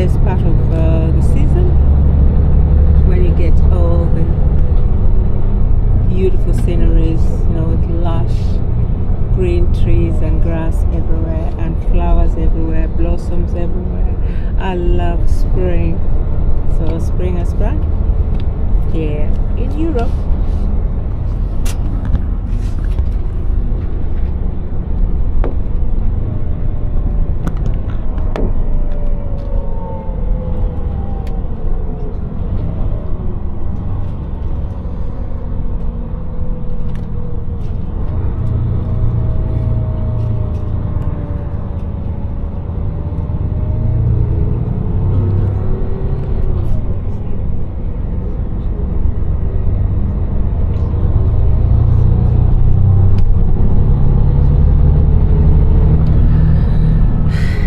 best part of the season, when you get all the beautiful sceneries, with lush green trees and grass everywhere and flowers everywhere, blossoms everywhere. I love spring. So spring has sprung here in Europe.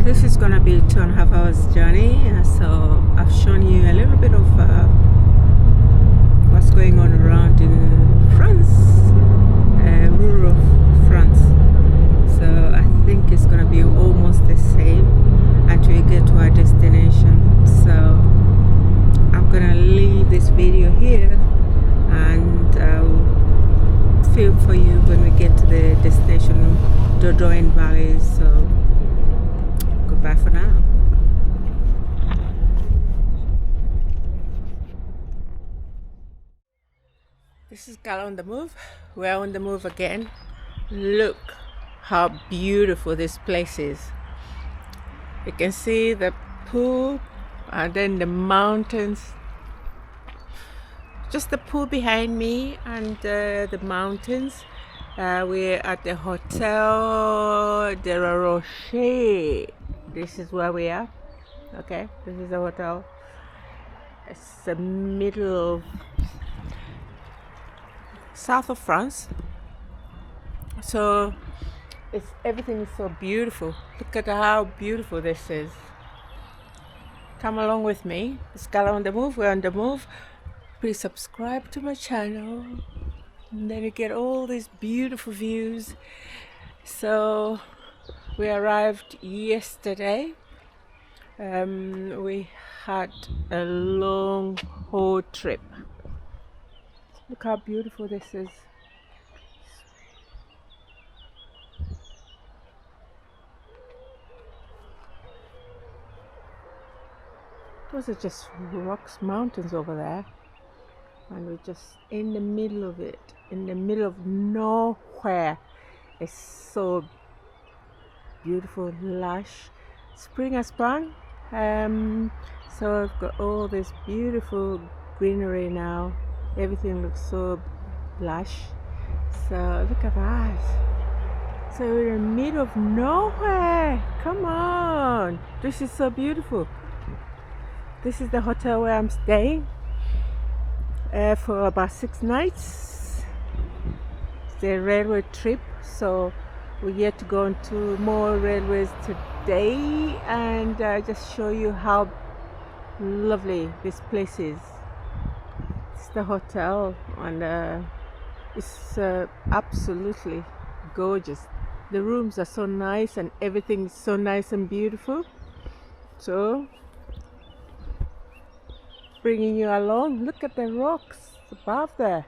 This is gonna be a 2.5 hours journey, so I've shown you a little bit of what's going on around in France, rural France. So I think it's gonna be almost the same until we get to our destination. So I'm gonna leave this video here and film for you when we get to the destination, Dordogne Valley. So goodbye for now. This is Gal on the Move. We're on the move again. Look how beautiful this place is. You can see the pool and then the mountains. Just the pool behind me and the mountains. We're at the Hotel de la Roche. This is where we are. Okay, this is the hotel. It's the middle of south of France. So everything is so beautiful. Look at how beautiful this is. Come along with me. It's Gala on the Move. We're on the move. Please subscribe to my channel, and then you get all these beautiful views. So we arrived yesterday. We had a long haul trip. Look how beautiful this is. Those are just rocks, mountains over there. And we're just in the middle of it, in the middle of nowhere. It's so beautiful, lush. Spring has sprung. So I've got all this beautiful greenery now. Everything looks so lush. So look at that. So we're in the middle of nowhere. Come on. This is so beautiful. This is the hotel where I'm staying for about 6 nights. It's a railway trip, so we're yet to go into more railways today and just show you how lovely this place is. It's the hotel, and it's absolutely gorgeous. The rooms are so nice and everything is so nice and beautiful. So bringing you along. Look at the rocks above there.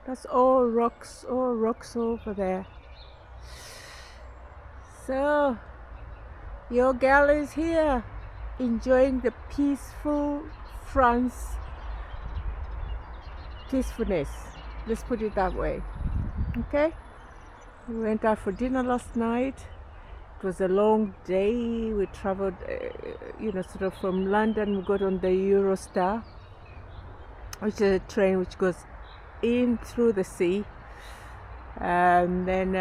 That's all rocks over there. So your gal is here enjoying the peaceful France peacefulness. Let's put it that way. Okay? We went out for dinner last night. It was a long day. We traveled, sort of from London. We got on the Eurostar, which is a train which goes in through the sea, and then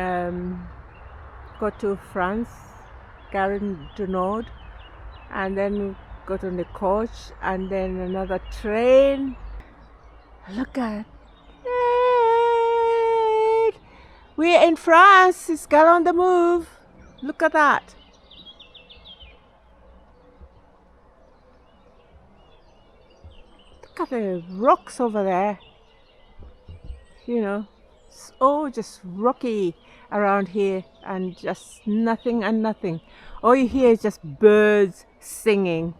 got to France, Gare du Nord, and then we got on the coach, and then another train. Look at it! We're in France. It's Gare on the Move. Look at that. Look at the rocks over there. Oh, just rocky around here, and just nothing and nothing. All you hear is just birds singing.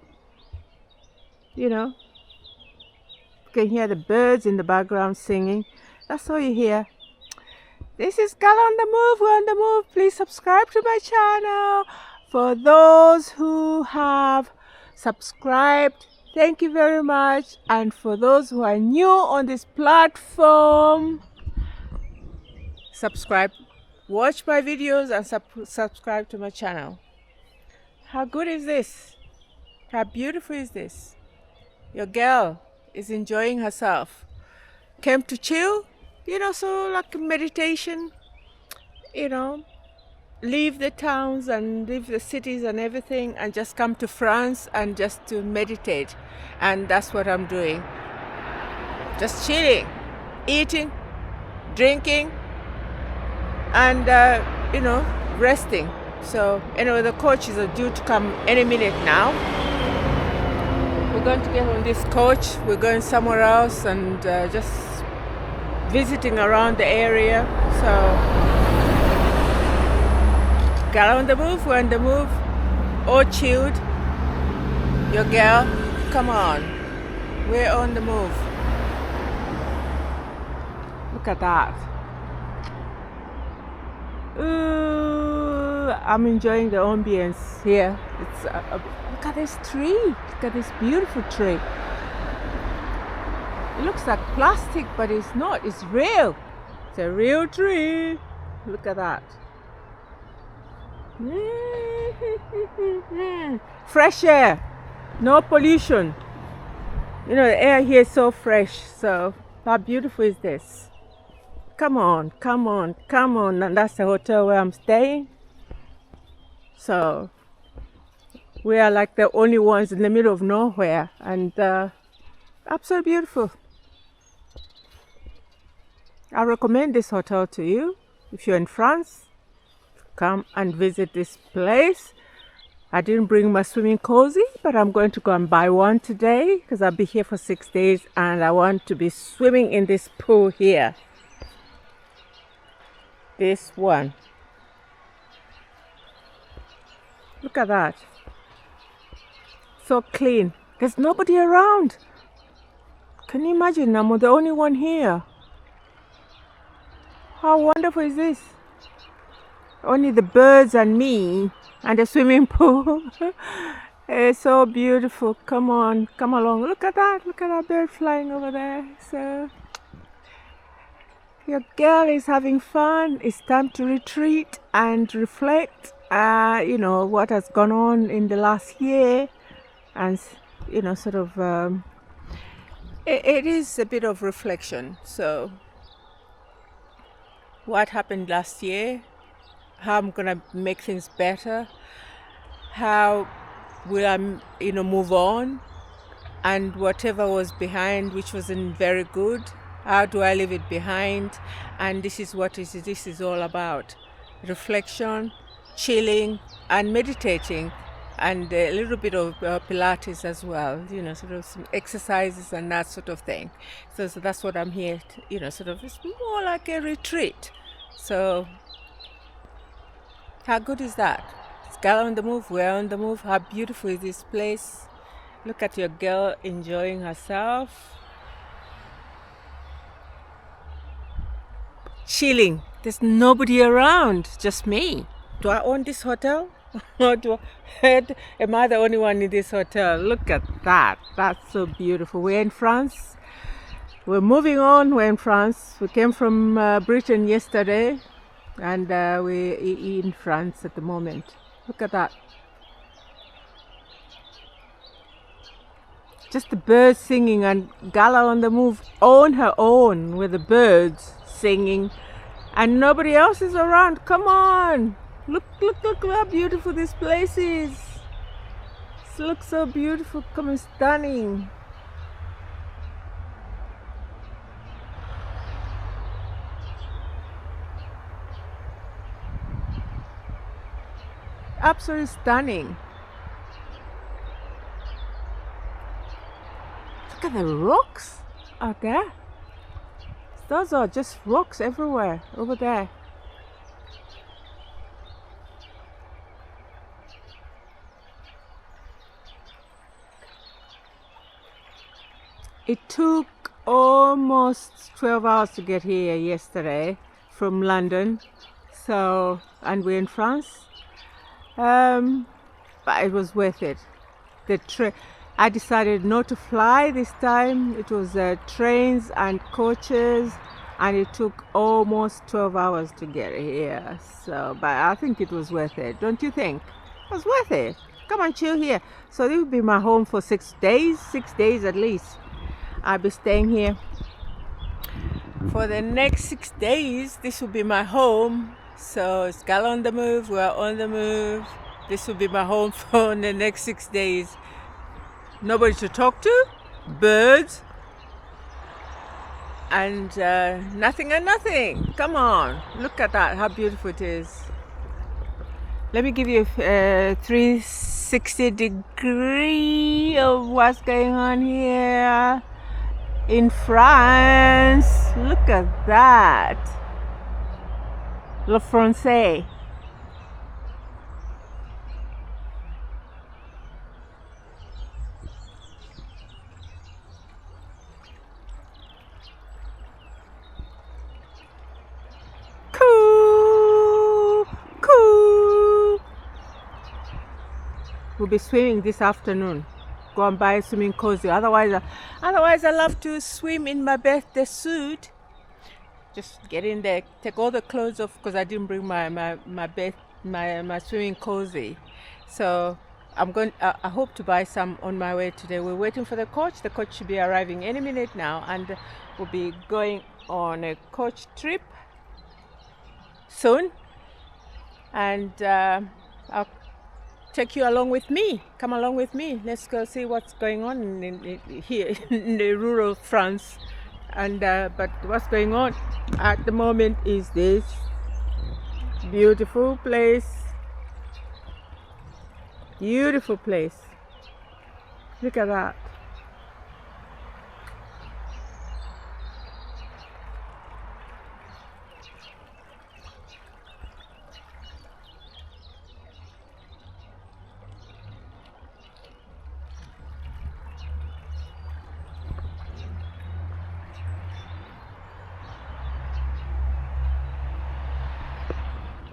You know, you can hear the birds in the background singing. That's all you hear. This is Gal on the Move. We're on the move. Please subscribe to my channel. For those who have subscribed, thank you very much. And for those who are new on this platform, subscribe, watch my videos, and subscribe to my channel. How good is this? How beautiful is this? Your girl is enjoying herself. Came to chill, so like meditation, leave the towns and leave the cities and everything and just come to France and just to meditate. And that's what I'm doing. Just chilling, eating, drinking, and resting. So anyway, the coach is due to come any minute now. We're going to get on this coach. We're going somewhere else and just visiting around the area. So gal on the move. We're on the move. All chilled. Your girl, come on. We're on the move. Look at that. Ooh, I'm enjoying the ambience here. It's look at this tree. Look at this beautiful tree. It looks like plastic, but it's not. It's real. It's a real tree. Look at that. Fresh air. No pollution. The air here is so fresh. So how beautiful is this? Come on, come on, come on. And that's the hotel where I'm staying. So we are like the only ones in the middle of nowhere, and absolutely beautiful. I recommend this hotel to you. If you're in France, come and visit this place. I didn't bring my swimming cozy, but I'm going to go and buy one today because I'll be here for 6 days and I want to be swimming in this pool here. This one. Look at that. So clean. There's nobody around. Can you imagine? I'm the only one here. How wonderful is this? Only the birds and me and the swimming pool. It's so beautiful. Come on, come along. Look at that. Look at that bird flying over there. So your girl is having fun. It's time to retreat and reflect. What has gone on in the last year, and sort of. It is a bit of reflection. So, what happened last year? How I'm gonna make things better? How will I, move on? And whatever was behind, which wasn't very good, how do I leave it behind? And this is what this is all about: reflection, chilling, and meditating, and a little bit of Pilates as well. Sort of some exercises and that sort of thing. So that's what I'm here. Sort of it's more like a retreat. So how good is that? It's gal on the move. We're on the move. How beautiful is this place? Look at your girl enjoying herself. Chilling. There's nobody around, just me. Do I own this hotel? Or am I the only one in this hotel? Look at that. That's so beautiful. We're in France. We're moving on. We're in France. We came from Britain yesterday, and we're in France at the moment. Look at that. Just the birds singing, and Gala on the move on her own with the birds singing, and nobody else is around. Come on. Look how beautiful this place is. It looks so beautiful. Come on, stunning. Absolutely stunning. Look at the rocks out there. Those are just rocks everywhere over there. It took almost 12 hours to get here yesterday from London. So, and we're in France. But it was worth it. I decided not to fly this time. It was trains and coaches, and it took almost 12 hours to get here. So, but I think it was worth it. Don't you think? It was worth it. Come and chill here. So this will be my home for 6 days at least. I'll be staying here for the next 6 days. This will be my home. So it's Gal on the move. We're on the move. This will be my home for the next 6 days. Nobody to talk to, birds, and nothing and nothing. Come on, look at that, how beautiful it is. Let me give you a 360 degree of what's going on here in France. Look at that. Le Français. We'll be swimming this afternoon. Go and buy a swimming cozy. Otherwise I love to swim in my birthday suit. Just get in there, take all the clothes off because I didn't bring my swimming cozy. So I hope to buy some on my way today. We're waiting for the coach. The coach should be arriving any minute now, and we'll be going on a coach trip soon. And I'll take you along with me. Come along with me. Let's go see what's going on here in the rural France. And but what's going on at the moment is this beautiful place. Beautiful place. Look at that.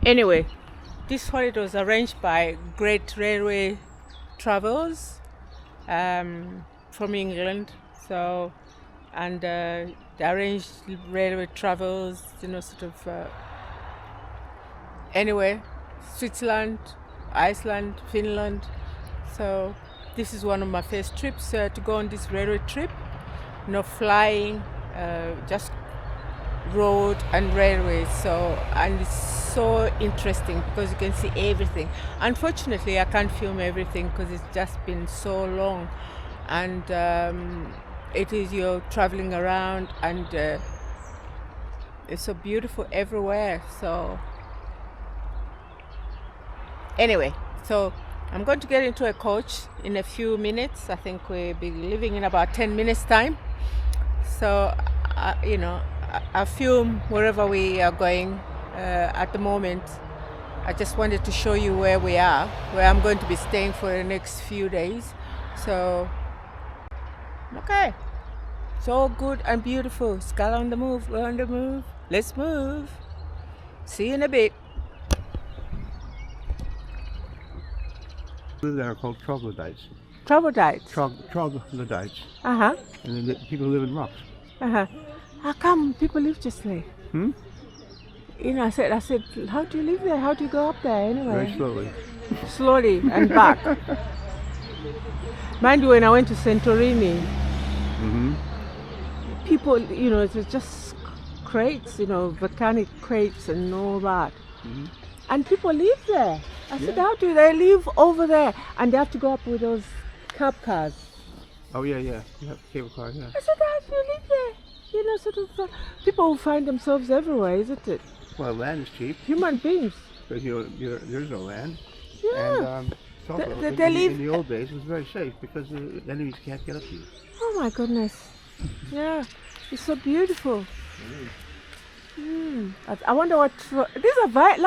Anyway, this holiday was arranged by Great Railway Travels from England. So, and they arranged railway travels, anyway, Switzerland, Iceland, Finland. So this is one of my first trips to go on this railway trip. No flying, just road and railways. So, and it's so interesting because you can see everything. Unfortunately, I can't film everything because it's just been so long, and you're traveling around, and it's so beautiful everywhere. So anyway, so I'm going to get into a coach in a few minutes. I think we'll be leaving in about 10 minutes time. So I film wherever we are going. At the moment, I just wanted to show you where we are, where I'm going to be staying for the next few days. So, okay, it's all good and beautiful. Skull on the move, we're on the move. Let's move. See you in a bit. There are called troglodytes. Troglodytes? Troglodytes. Uh-huh. And then people live in rocks. Uh-huh. How come people live just like? I said, how do you live there? How do you go up there anyway? Very slowly. Slowly and back. Mind you, when I went to Santorini, people, it was just crates, volcanic crates and all that. And people live there. I said, how do they live over there? And they have to go up with those cab cars. Oh, yeah. You have cable cars, yeah. I said, how do you live there? People will find themselves everywhere, isn't it? Well, land is cheap. Human beings. Because there's no land. Yeah. And in the old days, it was very safe because the enemies can't get up to you. Oh my goodness. Yeah, it's so beautiful. I wonder what. These are vines.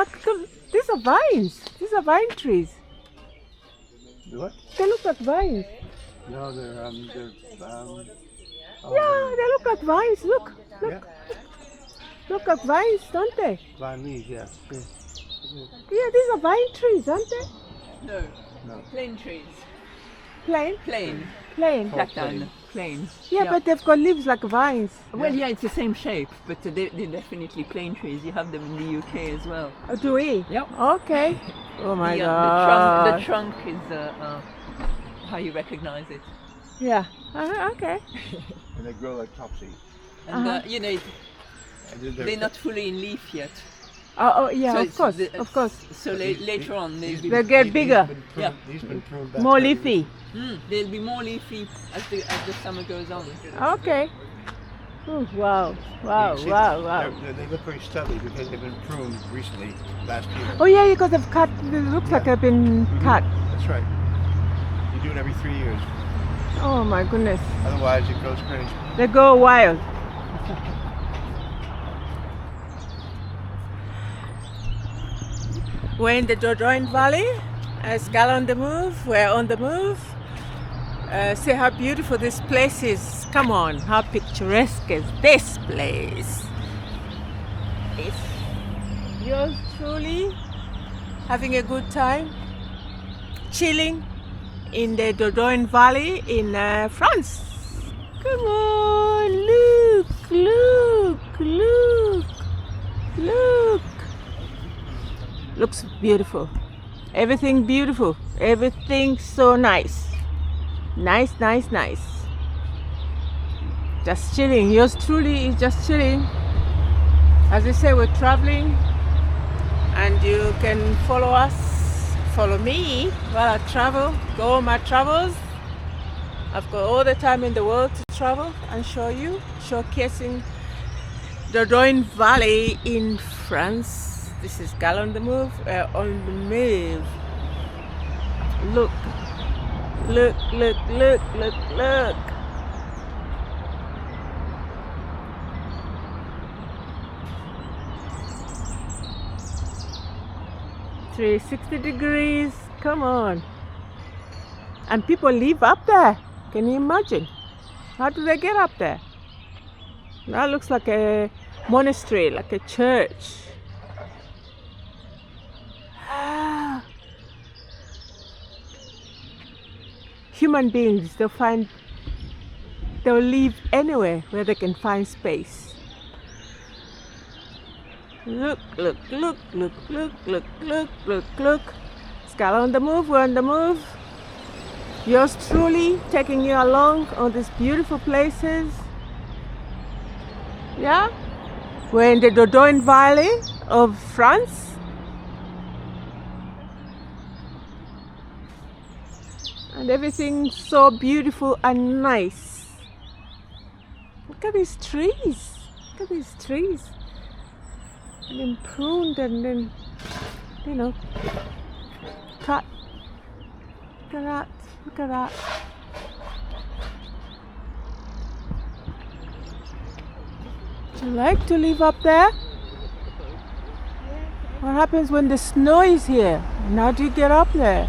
These are vines. These are vine trees. What? They look like vines. No, they're Yeah, they look like vines. Look. yeah, Look like vines, don't they? vine leaves, yeah. Sure. Yeah, these are vine trees, aren't they? No, No. plain trees. Plain. Plain. Plain. Plain. Plain. Yeah, but they've got leaves like vines. Well, yeah, it's the same shape, but they're definitely plain trees. You have them in the UK as well. Oh, do we? Yep. Okay. Oh my the, god. the trunk is how you recognize it. Yeah. Okay. And they grow like topsy. And you know, And then they're not fully in leaf yet. Oh yeah, So of it's course, the- of course. So later on, They get bigger. Yeah. These been pruned back. More leafy. they'll be more leafy as the summer goes on. Okay. Ooh, wow. Wow. You see, Wow. They look very stubby because they've been pruned recently, last year. Oh yeah, because they've cut. It looks like they've been cut. That's right. You do it every 3 years. Oh my goodness. Otherwise, it goes crazy. They go wild. We're in the Dordogne Valley. Gal on the move. We're on the move. See how beautiful this place is. Come on, how picturesque is this place? It's yours truly having a good time, chilling in the Dordogne Valley in France. Come on, look. Looks beautiful. Everything beautiful. Everything so nice. Nice. Just chilling. Yours truly is just chilling. As I say, we're traveling, and you can follow me while I travel, go on my travels. I've got all the time in the world to travel and show you, showcasing Dordogne Valley in France. This is Gal on the move. On the move. Look. 360 degrees. Come on. And people live up there. Can you imagine? How do they get up there? That looks like a monastery, like a church. Human beings, they'll live anywhere where they can find space. Look. Gal on the move, we're on the move. Yours truly taking you along on these beautiful places. Yeah? We're in the Dordogne Valley of France. And everything's so beautiful and nice. Look at these trees. And then pruned and then, cut. Look at that. Do you like to live up there? What happens when the snow is here? And how do you get up there?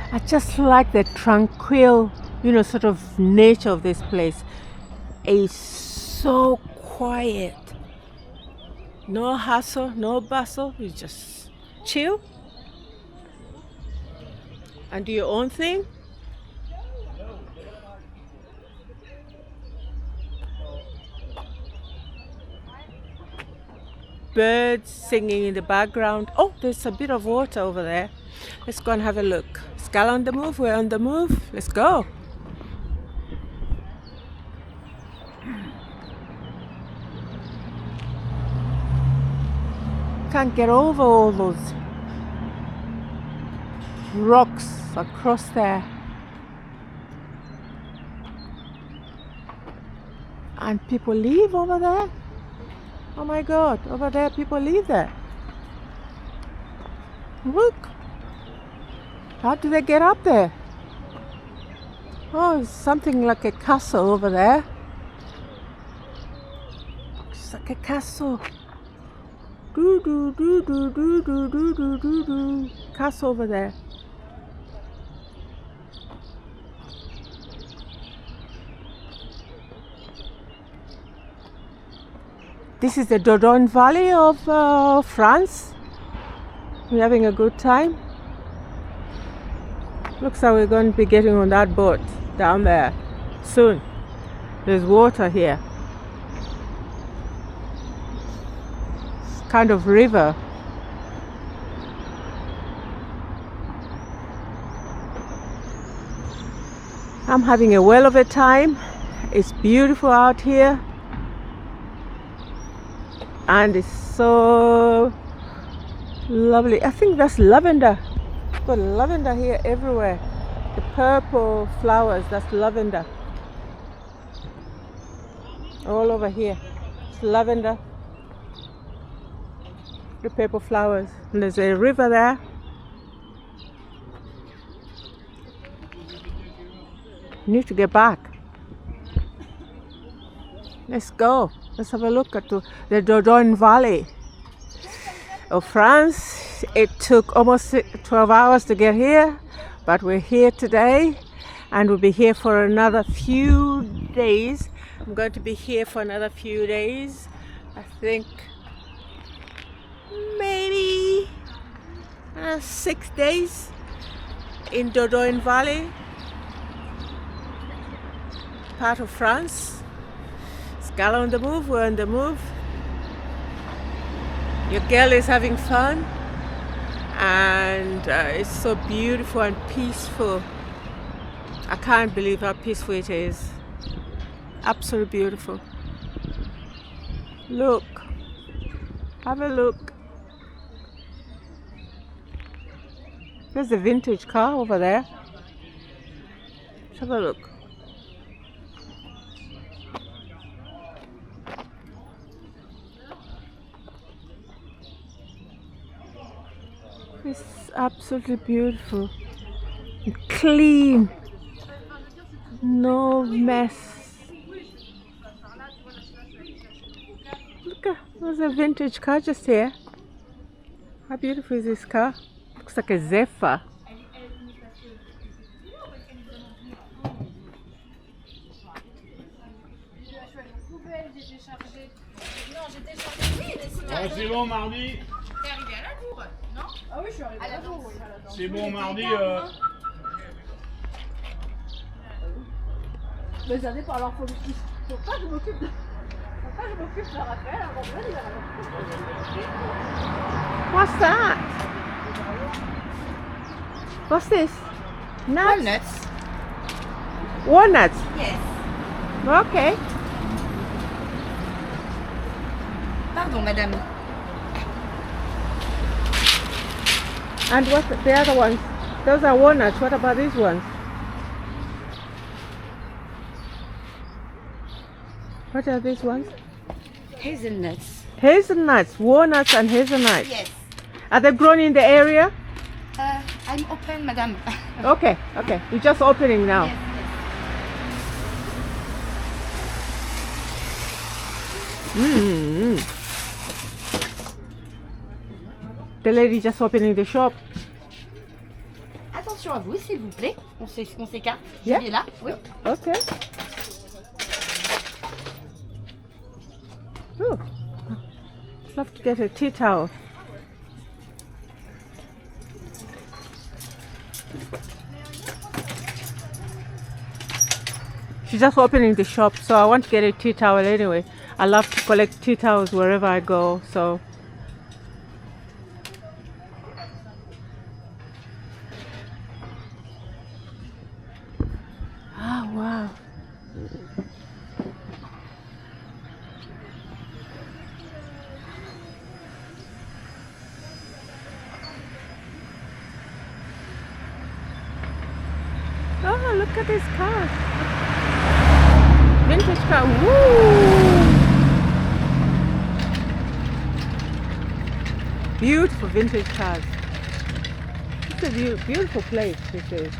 I just like the tranquil, sort of nature of this place. It's so quiet. No hassle, no bustle. You just chill and do your own thing. Birds singing in the background. Oh, there's a bit of water over there. Let's go and have a look. Gal on the move, we're on the move. Let's go. can't get over all those rocks across there. And people live over there. Oh my God, over there people live there. Look. How do they get up there? Oh, it's something like a castle over there. It's like a castle. Do do do do do do do do do do. Castle over there. This is the Dordogne Valley of France. We're having a good time. Looks like we're going to be getting on that boat down there soon. There's water here. It's kind of river. I'm having a whale of a time. It's beautiful out here. And it's so lovely. I think that's lavender. Got lavender here everywhere. The purple flowers, that's lavender. All over here. It's lavender. The purple flowers. And there's a river there. Need to get back. Let's go. Let's have a look at the Dordogne Valley of France. It took almost 12 hours to get here, but we're here today and we'll be here for another few days. I'm going to be here for another few days. I think maybe 6 days in Dordogne Valley, part of France. Gal on the move, we're on the move. Your girl is having fun and it's so beautiful and peaceful. I can't believe how peaceful it is. Absolutely beautiful. Look, have a look. There's a vintage car over there. Let's have a look. It's absolutely beautiful, clean, no mess. Look, there's a vintage car just here. How beautiful is this car? Looks like a Zephyr. C'est bon mardi. T'es arrivé à la bourre, non? Ah oui, je suis arrivé à la bourre, oui. C'est bon mardi. Mais ça dépend, alors faut pas que je m'occupe de... Faut pas que je m'occupe de Raphaël avant de venir. What's that? What's this? Nuts? Walnuts. Walnuts? Yes. Okay. Pardon, madame. And what's the other ones? Those are walnuts. What about these ones? What are these ones? Hazelnuts. Hazelnuts, walnuts and hazelnuts. Yes. Are they grown in the area? I'm open, madame. Okay, okay. You're just opening now. Yes, Mm-hmm. The lady just opening the shop. Attention à vous, s'il vous plaît. On s'écarte. Yeah. Viens là. Oui. Okay. Oh, I'd love to get a tea towel. She's just opening the shop, so I want to get a tea towel anyway. I love to collect tea towels wherever I go, so. Oh, wow. Oh, look at this car. Vintage car. Woo! Beautiful vintage cars. It's a beautiful place, this is.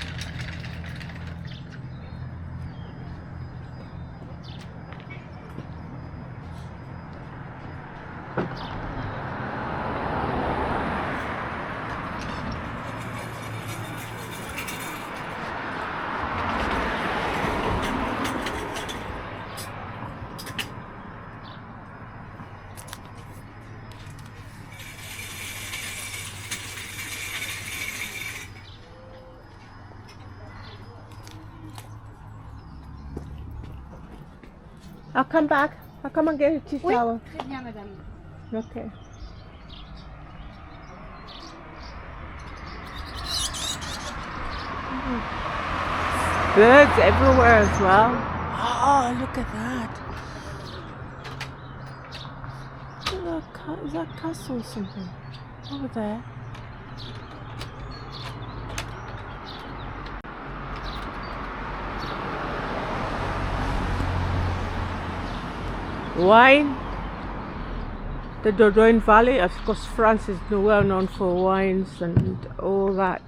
I'll come back. I'll come and get a tea Oui, towel. très bien, madame. Okay. Birds everywhere as well. Oh, look at that. Is that castle or something? Over there. Wine. The Dordogne Valley. Of course, France is well known for wines and all that.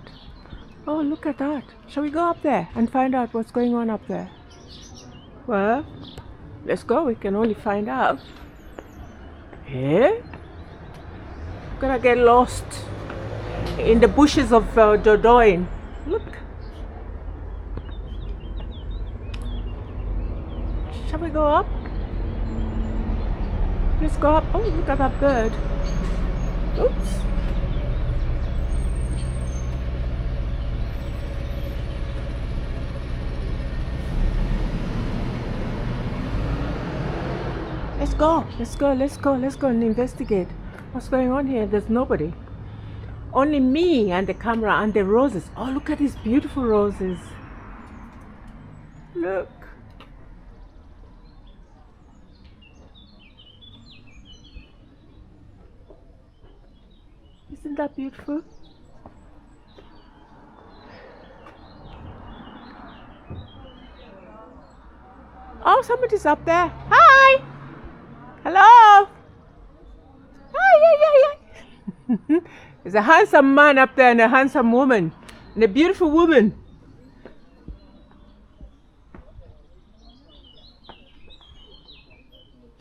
Oh, look at that. Shall we go up there and find out what's going on up there? Well, let's go. We can only find out. Yeah? Gonna get lost in the bushes of Dordogne. Look. Shall we go up? Let's go up. Oh, look at that bird. Oops. Let's go. Let's go. Let's go. Let's go and investigate. What's going on here? There's nobody. Only me and the camera and the roses. Oh, look at these beautiful roses. Look. Isn't that beautiful? Oh, somebody's up there. Hi! Hello! Hi, yeah. There's a handsome man up there and a handsome woman. And a beautiful woman.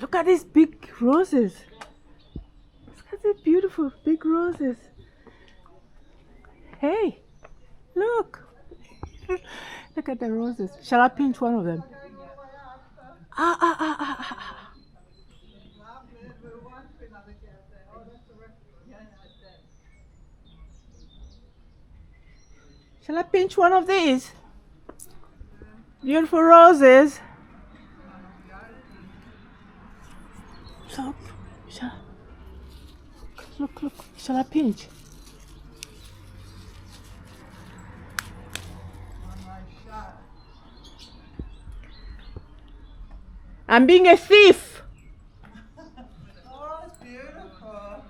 Look at these big roses. Look at these beautiful big roses. Hey, look. Look at the roses. Shall I pinch one of them? Ah. Shall I pinch one of these? Beautiful roses. Look. Shall I pinch? I'm being a thief. Oh, it's beautiful.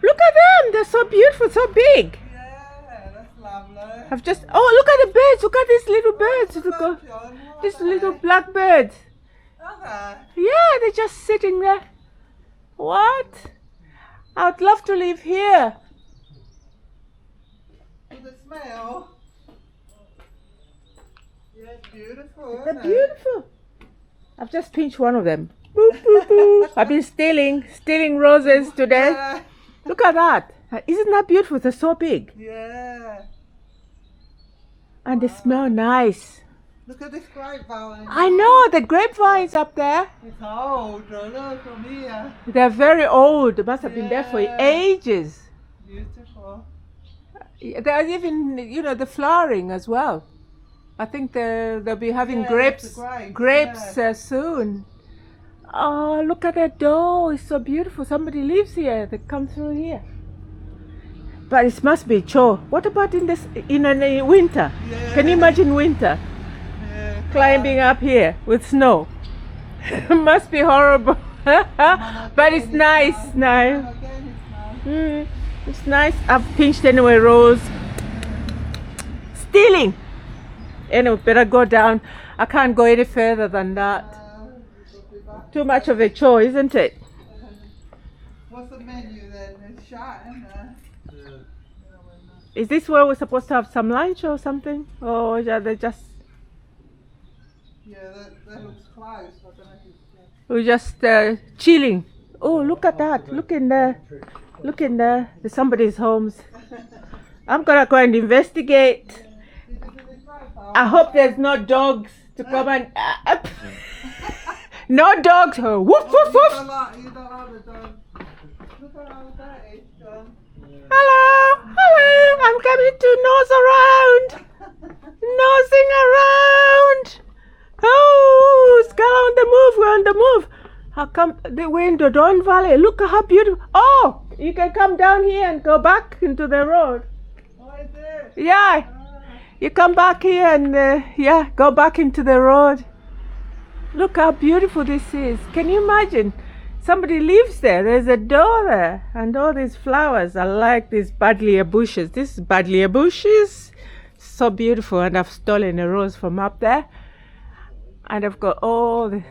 Look at them. They're so beautiful, so big. Yeah, that's lovely. I've just, oh, look at the birds. Look at these little birds. Look, these little black birds. Okay. Yeah, they're just sitting there. What? I'd love to live here. With the smell. Yeah, it's beautiful. They're isn't it? beautiful. I've just pinched one of them. Boop, boop, boop. I've been stealing roses today. Yeah. Look at that. Isn't that beautiful? They're so big. Yeah. And they smell nice. Look at this grapevine. I know, the grapevines up there. It's old. Look from here. They're very old. They must have been there for Yeah. ages. Beautiful. There's even, the flowering as well. I think they'll be having Yeah, grapes the grapes, soon. Oh, look at that door. It's so beautiful. Somebody lives here. They come through here. But it must be chore. What about in winter? Yeah. Can you imagine winter? Yeah. Climbing up here with snow. Must be horrible. But it's nice now. Again, it's nice. It's nice. I've pinched anyway, Rose. Stealing. Anyway, better go down. I can't go any further than that. Too much of a chore, isn't it? What's the menu then? It's shot, isn't it? Is this where we're supposed to have some lunch or something? Or are they just... Yeah, that looks close. I don't know if it's... We're just chilling. Oh, look at that. Look in there. Look in there. There's somebody's homes. I'm gonna go and investigate. I hope there's no dogs to come and... no dogs. Oh, woof, woof, You woof. don't like the dog. Look at how that is, John. Hello. Hello. I'm coming to nose around. Nosing around. Oh, Scala on the move. We're on the move. How come we're in Dordogne Valley? Look how beautiful. Oh, you can come down here and go back into the road. Oh, is it? Yeah. You come back here and yeah, go back into the road. Look how beautiful this is. Can you imagine? Somebody lives there. There's a door there. And all these flowers. I like these buddleia bushes. This is buddleia bushes. So beautiful. And I've stolen a rose from up there. And I've got all the...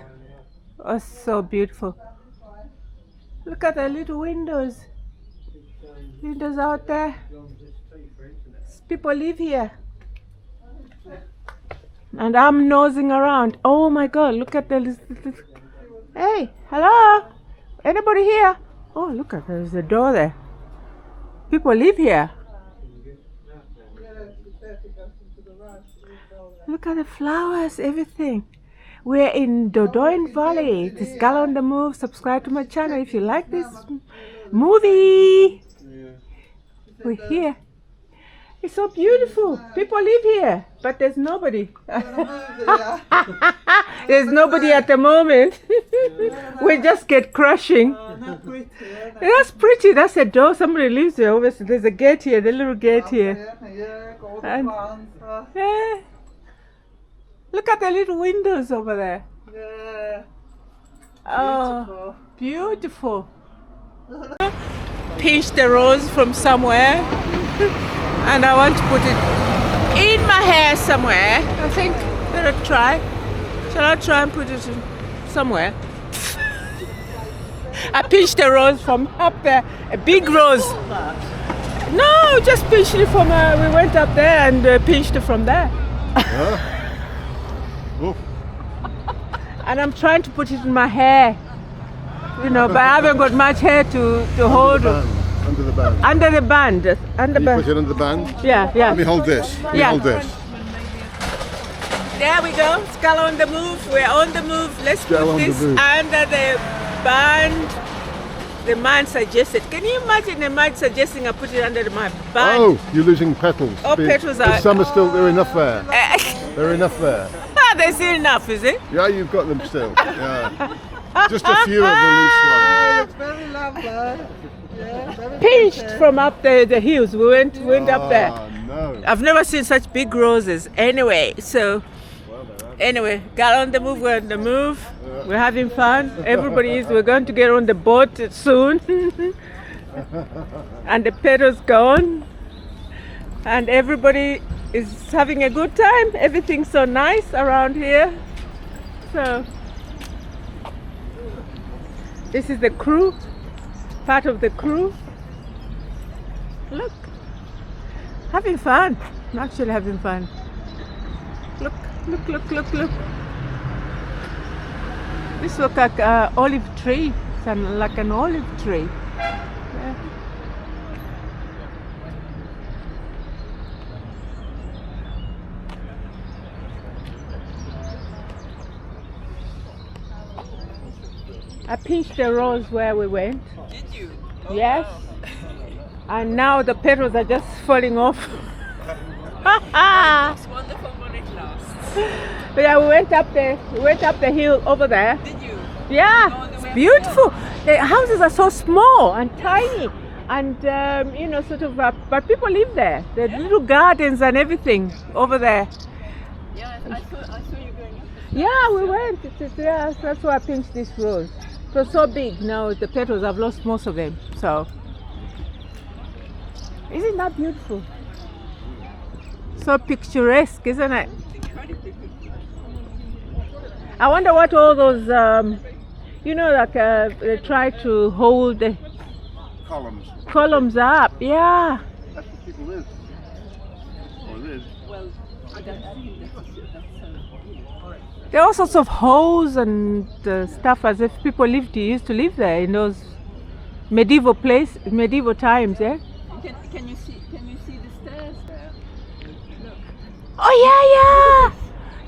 Oh, so beautiful. Look at the little windows. Windows out there. People live here. And I'm nosing around. Oh my God, look at the... Hey, hello? Anybody here? Oh, look at there's a door there. People live here. Look at the flowers, everything. We're in Dordogne Valley. This Gal on the Move. Subscribe to my channel if you like this movie. We're here. It's so beautiful. People live here, but there's nobody. There's nobody at the moment. We just get crashing. That's pretty. That's a door. Somebody lives there. Obviously, there's a gate here. The little gate here. And, yeah. Look at the little windows over there. Yeah. Oh, beautiful. Pinched the rose from somewhere. And I want to put it in my hair somewhere. I think better try. Shall I try and put it in somewhere? I pinched a rose from up there, a big rose. No, just pinched it from. We went up there and pinched it from there. And I'm trying to put it in my hair, you know, but I haven't got much hair to hold it. Under the band. Under the band. Under You band. put it under the band? Yeah, yeah. Let me hold this. Let me Yeah. hold this. There we go. Scala on the move. We're on the move. Let's Scala put on the this move. under the band. The man suggested. Can you imagine the man suggesting I put it under my band? Oh, you're losing petals. Oh, petals are- Some are still, there are enough there. There are enough there. There's enough, is it? Yeah, you've got them still. Yeah. Just a few of the loose ones. It's very lovely. Yeah, very Pinched pretty. from up the hills. We went up there. Oh, no. I've never seen such big roses. Anyway, so anyway, got on the move. We're on the move. We're having fun. Everybody is. We're going to get on the boat soon. And the petals gone. And everybody is having a good time. Everything's so nice around here. So this is the crew. Part of the crew. Look. Having fun. I'm actually having fun. Look, look, look, look, look. This looks like an olive tree. It's like an olive tree. Yeah. I pinched the rose where we went. Did you? Yes. And now the petals are just falling off. It's wonderful when it lasts. Yeah, we went up the hill over there. Did you? Yeah, it's beautiful. The houses are so small and tiny, and you know, sort of. But people live there. There's little gardens and everything over there. Yeah, I saw you going up. Yeah, we went. Yeah, that's why I pinched this rose. It was so big. Now the petals, I've lost most of them. So, isn't that beautiful? So picturesque, isn't it? I wonder what all those, they try to hold the Columns. columns up. Yeah. That's where people live. Or live. Well, I think There are all sorts of holes and stuff as if people used to live there in those medieval times, yeah? Can you see the stairs there? Look. Oh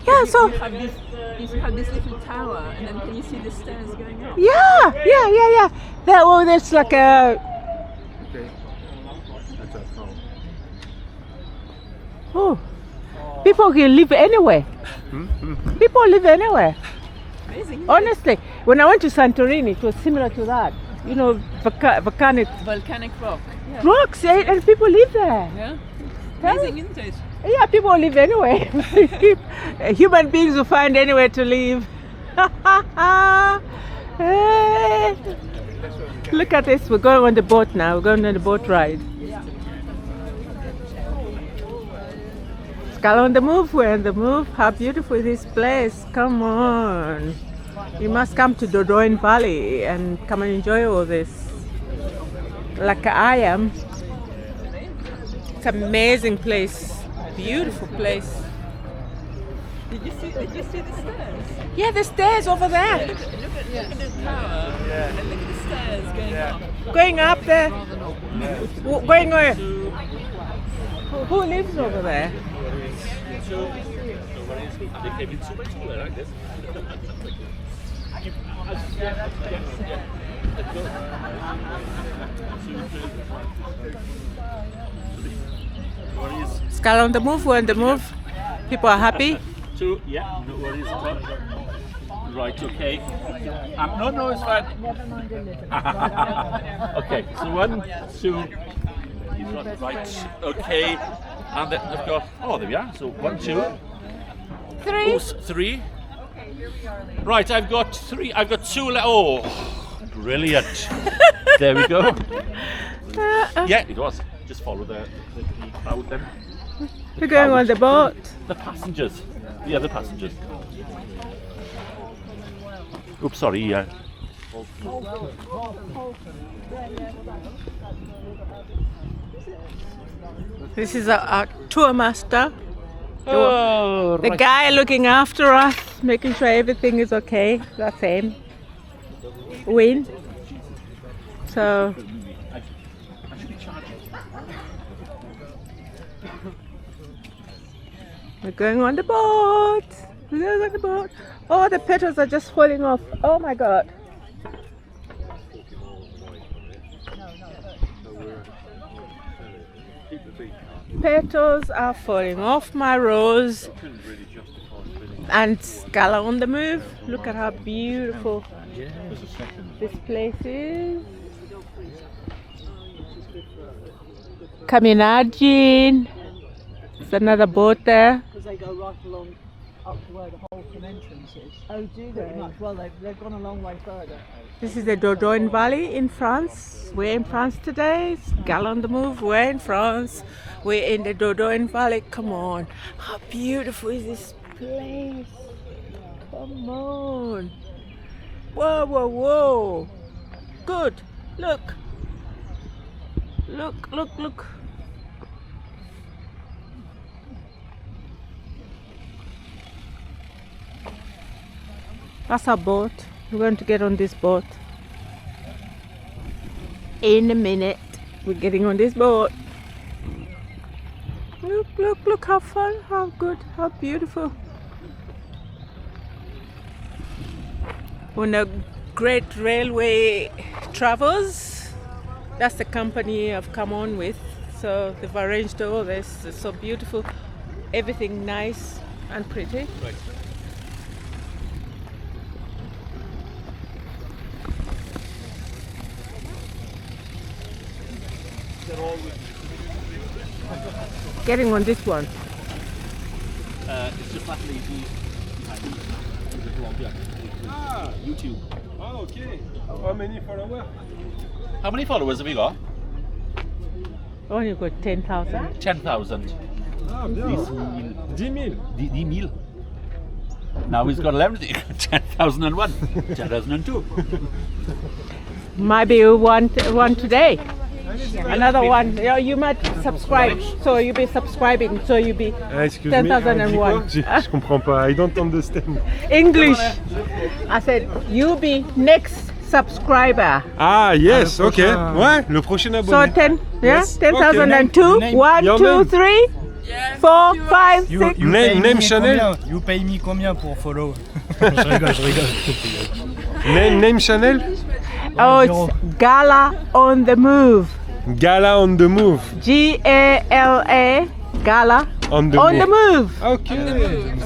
yeah. So You have this little tower, and then can you see the stairs going up? yeah. There's like a Okay. That's our phone. oh, people can live anywhere. People live anywhere. Amazing. Honestly, when I went to Santorini, it was similar to that. You know, volcanic Volcanic rock. Yeah. rocks, and people live there. Yeah. Tell Amazing, me. isn't it? Yeah, people live anywhere. Human beings will find anywhere to live. Hey. Look at this. We're going on the boat now. We're going on the boat ride. Scala on the move. We're on the move. How beautiful is this place? Come on. You must come to Dordogne Valley and come and enjoy all this. Like I am. It's an amazing place. Beautiful place. Did you see the stairs? Yeah, the stairs over there. Look at the tower. And look at the stairs going up. Going up there. Going where? Who lives over there? Scala on the move. We're on the move. People are happy. Yeah, no worries at all. Right, okay. No, it's fine. Okay, so 1, 2, you've got right, okay. And then I've got, oh, there we are. So 1, 2, 3. 3. Right, I've got 3. I've got 2. Oh, brilliant. There we go. Yeah, it was. Just follow the crowd then. We're going on the boat. The passengers. The other passengers. Oops, sorry, yeah. This is our tour master. Oh, The guy looking after us, making sure everything is okay. That's him. Win. So we're going on the boat. We're going on the boat. Oh, the petals are just falling off. Oh my God. Petals are falling off my rose. And Scala on the move. Look at how beautiful this place is. Caminagin. There's another boat there. Because they go right along up to where the Holcomb entrance is. Oh, do Pretty much. Well, they've gone a long way further. This is the Dordogne Valley in France. We're in France today. Scala on the move. We're in France. We're in the Dordogne Valley. Come on. How beautiful is this place? Come on. Whoa, whoa, whoa. Good. Look. Look, look, look. That's our boat. We're going to get on this boat. In a minute, we're getting on this boat. Look, look, look how fun, how good, how beautiful. On a great railway travels. That's the company I've come on with. So they've arranged all this. It's so beautiful. Everything nice and pretty. Right. Getting on this one. It's just that lady the vlog, yeah. YouTube. Oh, okay. How many followers? How many followers have you got? Only got 10,000. 10,000. Ah, bien. 10 000. 10 000. Now he's got 11, 10,001, 10,002. Maybe you want one today. Another one. You might subscribe. So you'll be subscribing. So you'll be Excuse me. 10,001. Je comprends pas. I don't understand. English. I said you'll be next subscriber. Ah, yes, ok. Ouais, le prochain So abonné. 10, yeah, Yes. 10,002. Okay. 1, Your 2, name? 3, 4, 5, 6. Name Chanel. You pay me combien pour follow? Je rigole. Name Chanel. Oh, it's Gala on the Move. Gala on the move. Gala. Gala On the on move. the move. Ok.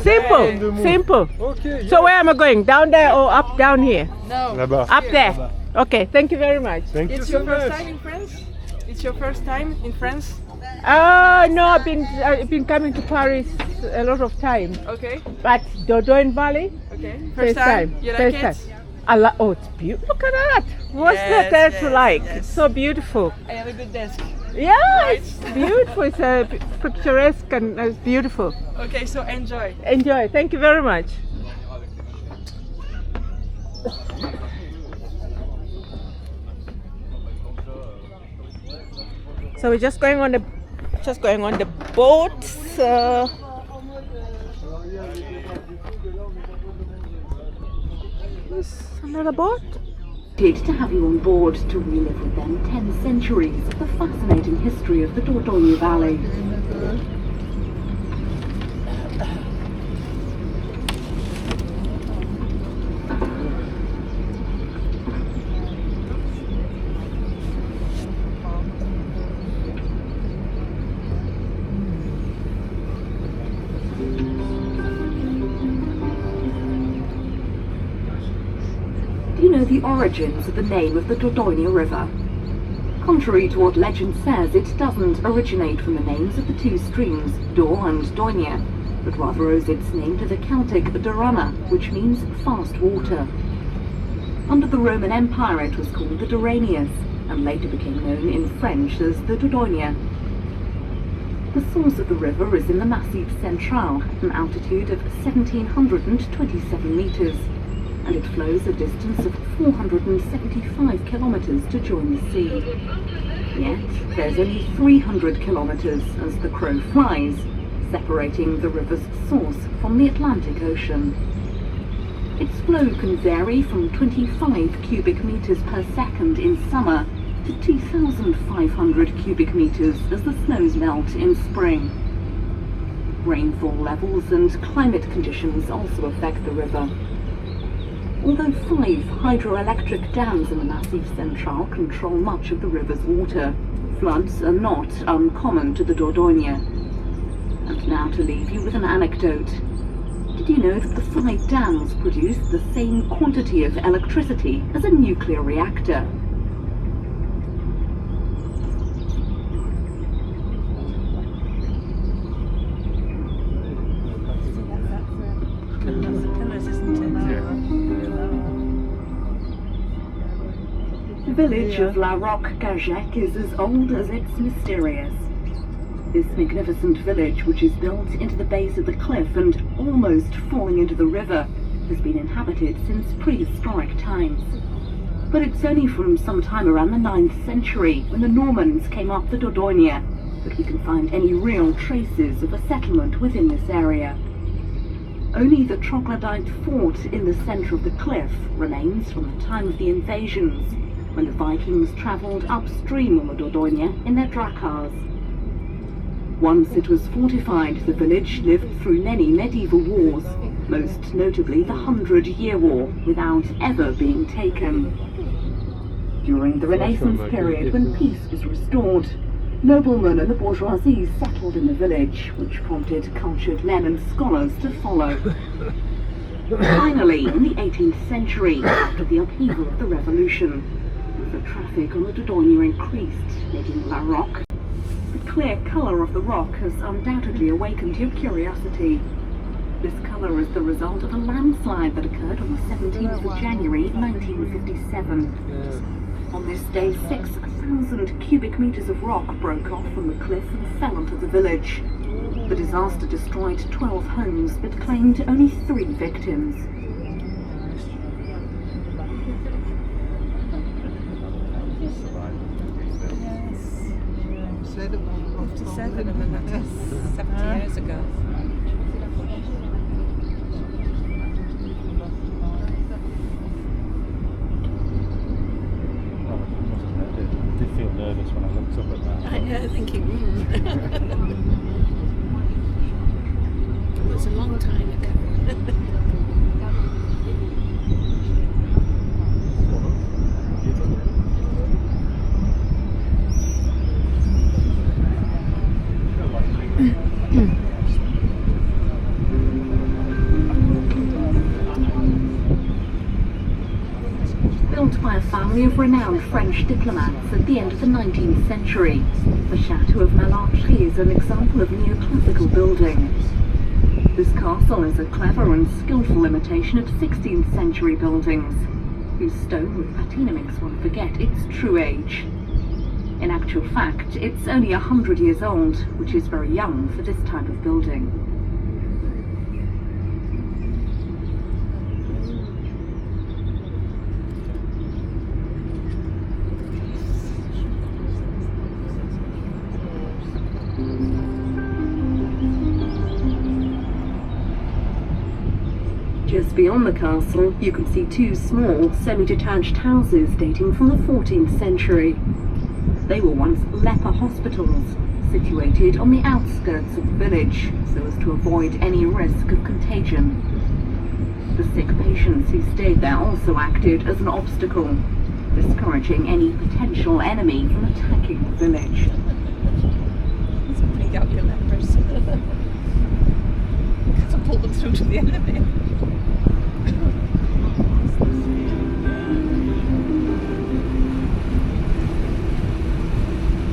Simple, simple. Ok. So where am I going? Down there or up down here? Là-bas. Up there. Okay, thank you very much. Thank you It's so your first much. time in France? It's your first time in France? No, I've been coming to Paris a lot of time, Okay, but Dordogne Valley, okay. first time. You like First it? time. Oh, it's beautiful. Look at that. What's Yes, that to yes, like? yes. It's so beautiful. I have a good desk. Yeah, it's beautiful. It's picturesque and it's beautiful. Okay, so enjoy. Enjoy. Thank you very much. So we're just going on the boat. There's another boat. To have you on board to relive with them 10 centuries of the fascinating history of the Dordogne Valley. Do you know the origins of the name of the Dordogne River? Contrary to what legend says, it doesn't originate from the names of the two streams, Dor and Doine, but rather owes its name to the Celtic Dorana, which means fast water. Under the Roman Empire it was called the Doranius, and later became known in French as the Dordogne. The source of the river is in the Massif Central, an altitude of 1,727 metres, and it flows a distance of 475 kilometres to join the sea. Yet, there's only 300 kilometres as the crow flies, separating the river's source from the Atlantic Ocean. Its flow can vary from 25 cubic metres per second in summer to 2,500 cubic metres as the snows melt in spring. Rainfall levels and climate conditions also affect the river. Although 5 hydroelectric dams in the Massif Central control much of the river's water, floods are not uncommon to the Dordogne. And now to leave you with an anecdote. Did you know that the 5 dams produce the same quantity of electricity as a nuclear reactor? The village of La Roque-Gagec is as old as it's mysterious. This magnificent village, which is built into the base of the cliff and almost falling into the river, has been inhabited since prehistoric times. But it's only from some time around the 9th century, when the Normans came up the Dordogne, that we can find any real traces of a settlement within this area. Only the troglodyte fort in the centre of the cliff remains from the time of the invasions, when the Vikings travelled upstream on the Dordogne in their dracars. Once it was fortified, the village lived through many medieval wars, most notably the 100-Year War, without ever being taken. During the Renaissance period, when peace was restored, noblemen and the bourgeoisie settled in the village, which prompted cultured men and scholars to follow. Finally, in the 18th century, after the upheaval of the Revolution, the traffic on the Dordogne increased, making La Roque. The clear colour of the rock has undoubtedly awakened your curiosity. This colour is the result of a landslide that occurred on the 17th of January 1957. On this day, 6,000 cubic metres of rock broke off from the cliff and fell onto the village. The disaster destroyed 12 homes but claimed only 3 victims. Incredible. 57, and then that's 70 years ago. I did feel nervous when I looked up at that. I know, thinking, it was a long time ago. Built by a family of renowned French diplomats at the end of the 19th century, the Chateau of Malartry is an example of neoclassical building. This castle is a clever and skillful imitation of 16th century buildings, whose stone with patina makes one forget its true age. In actual fact, it's only 100 years old, which is very young for this type of building. Just beyond the castle, you can see 2 small, semi-detached houses dating from the 14th century. They were once leper hospitals, situated on the outskirts of the village, so as to avoid any risk of contagion. The sick patients who stayed there also acted as an obstacle, discouraging any potential enemy from attacking the village. Bring out your lepers. Catapult them through to the enemy.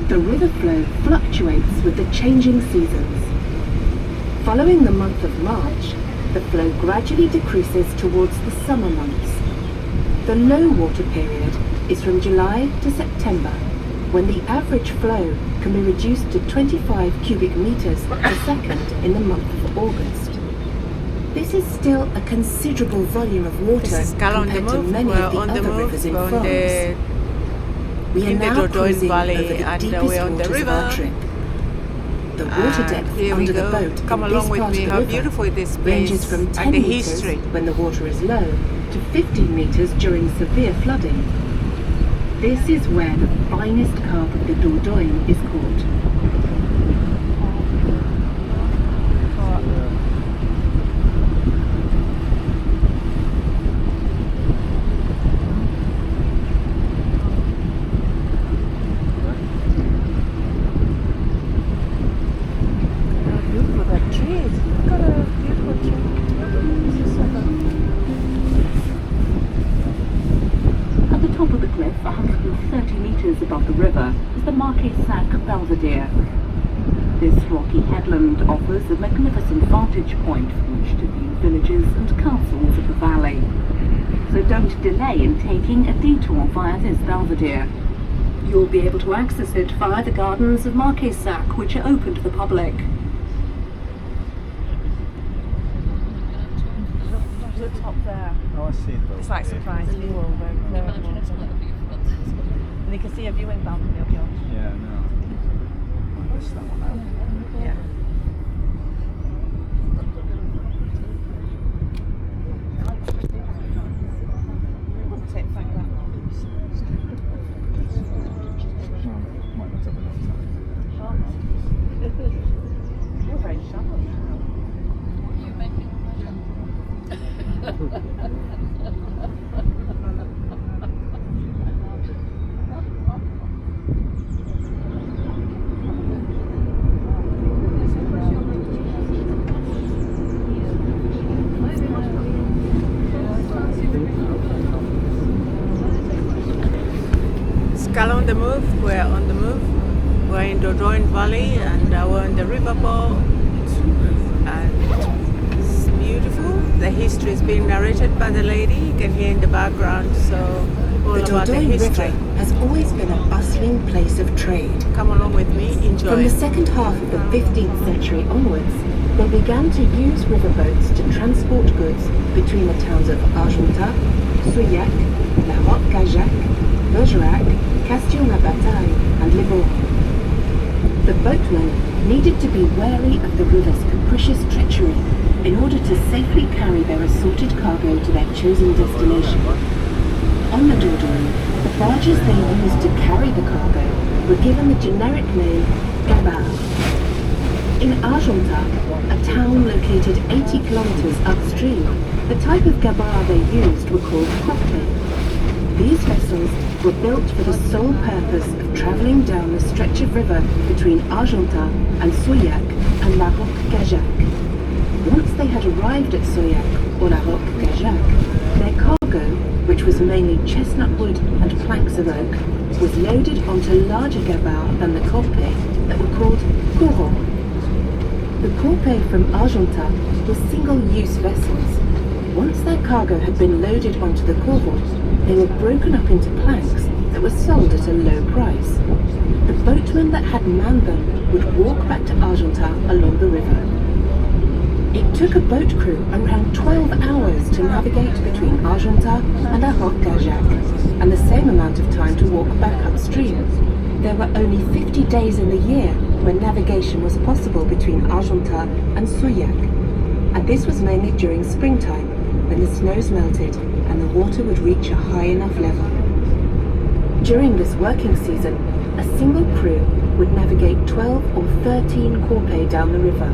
The river flow fluctuates with the changing seasons. Following the month of March, the flow gradually decreases towards the summer months. The low water period is from July to September, when the average flow can be reduced to 25 cubic meters per second in the month of August. This is still a considerable volume of water compared to many of the other rivers in France. We are now Dordogne cruising Valley, over the and deepest we're on the waters of our river. trip. The water depth Here we under the go. boat Come in along this with part me. of the How river beautiful this place ranges from 10 and the meters history. when the water is low to 15 meters during severe flooding. This is where the finest carp of the Dordogne is caught. At the top of the cliff, 130 meters above the river, is the Marquis-Sac Belvedere. This rocky headland offers a magnificent vantage point from which to view villages and castles of the valley. So don't delay in taking a detour via this Belvedere. You'll be able to access it via the gardens of Marquis-Sac, which are open to the public. The top there. Oh, I see. It's like surprise view over and you can see a viewing balcony of yours. Yeah, no. I missed that one out. Yeah. It wouldn't take that long. Might not have enough time. You're very sharp. Scal on the move. We're on the move. We're in Dordogne Valley, and we're on the riverboat. And it's beautiful. The history is being narrated by the lady. You can hear in the background. So all The about the Dordogne River history. has always been a bustling place of trade. Come along with me, enjoy. From the second half of the 15th century onwards, they began to use riverboats to transport goods between the towns of Argentat, Souillac, La Roque-Gajac, Bergerac, Castillon-la-Bataille, and Libourne. The boatmen needed to be wary of the river's capricious treachery in order to safely carry their assorted cargo to their chosen destination. On the Dordogne, the barges they used to carry the cargo were given the generic name gabarre. In Argentat, a town located 80 kilometers upstream, the type of gabarre they used were called cocktails. These vessels were built for the sole purpose of travelling down the stretch of river between Argentat and Souillac and La Roque-Gajac. Once they had arrived at Souillac or La Roque-Gajac, their cargo, which was mainly chestnut wood and planks of oak, was loaded onto larger gabarres than the corpets that were called coraux. The corpets from Argentat were single-use vessels. Once their cargo had been loaded onto the coraux, they were broken up into planks that were sold at a low price. The boatmen that had manned them would walk back to Argentat along the river. It took a boat crew around 12 hours to navigate between Argentat and La Roque-Gajac, and the same amount of time to walk back upstream. There were only 50 days in the year when navigation was possible between Argentat and Souillac, and this was mainly during springtime, when the snows melted and the water would reach a high enough level. During this working season, a single crew would navigate 12 or 13 corpets down the river.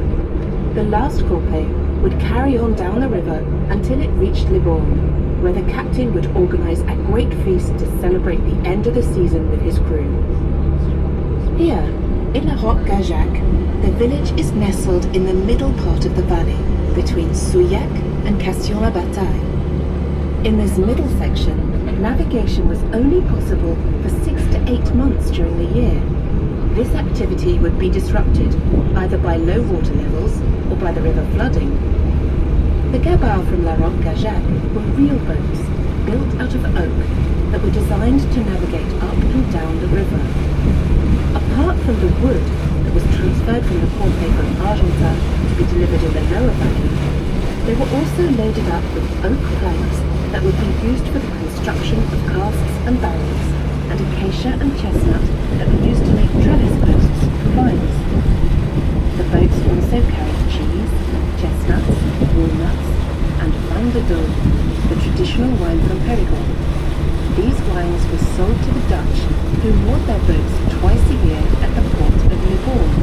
The last corpet would carry on down the river until it reached Libourne, where the captain would organize a great feast to celebrate the end of the season with his crew. Here, in La Roque-Gajac, the village is nestled in the middle part of the valley, between Souillac and Castillon-la-Bataille. In this middle section, navigation was only possible for 6 to 8 months during the year. This activity would be disrupted either by low water levels or by the river flooding. The gabarres from La Roque-Gajac were real boats, built out of oak, that were designed to navigate up and down the river. Apart from the wood that was transferred from the corpet from Argentat to be delivered in the lower valley, they were also loaded up with oak planks that would be used for the construction of casks and barrels, and acacia and chestnut that were used to make trellis posts for vines. The boats also carried cheese, chestnuts, walnuts, and vin de Dordogne, the traditional wine from Périgord. These wines were sold to the Dutch, who moored their boats twice a year at the port of Libourne,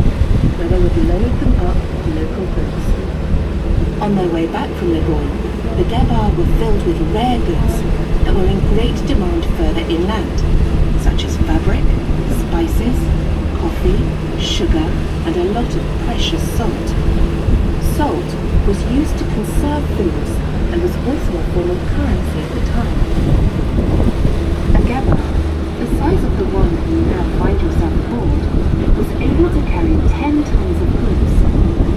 where they would load them up with local goods. On their way back from Libourne, the gabarres were filled with rare goods that were in great demand further inland, such as fabric, spices, coffee, sugar, and a lot of precious salt. Salt was used to conserve foods and was also a form of currency at the time. A gabarre, the size of the one you now find yourself aboard, was able to carry 10 tons of goods.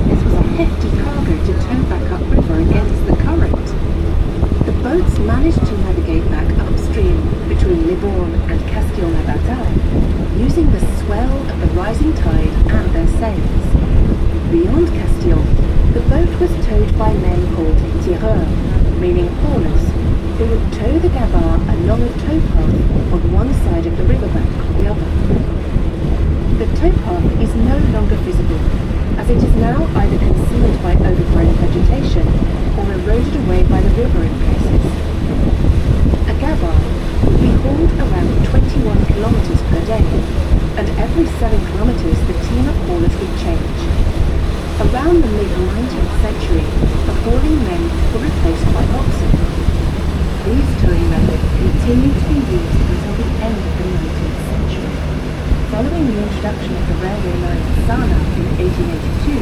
This was a hefty cargo to tow back upriver against the current. The boats managed to navigate back upstream between Libourne and Castillon-la-Bataille, using the swell of the rising tide and their sails. Beyond Castillon, the boat was towed by men called tireurs, meaning haulers, who would tow the gabarre along a towpath on one side of the riverbank or the other. The towpath is no longer visible, as it is now either concealed by overgrown vegetation or eroded away by the river in places. A gabarre would be hauled around 21 kilometers per day, and every 7 kilometers the team of haulers would change. Around the mid-19th century, the hauling men were replaced by oxen. These towing methods continued to be used until the end of the 19th century. Following the introduction of the railway line to Sanaa in 1882,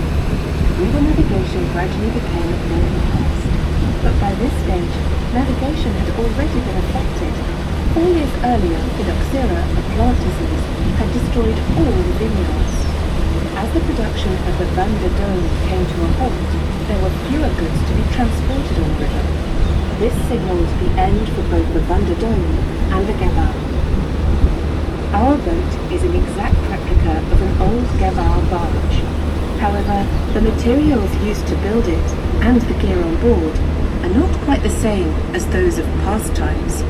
river navigation gradually became a thing of the past. But by this stage, navigation had already been affected. 4 years earlier, phylloxera, a plant disease, had destroyed all the vineyards. As the production of the vin de Dordogne came to a halt, there were fewer goods to be transported on the river. This signalled the end for both the Van der Donne and the Gabau. Our boat is an exact replica of an old Gabau barge. However, the materials used to build it and the gear on board are not quite the same as those of past times.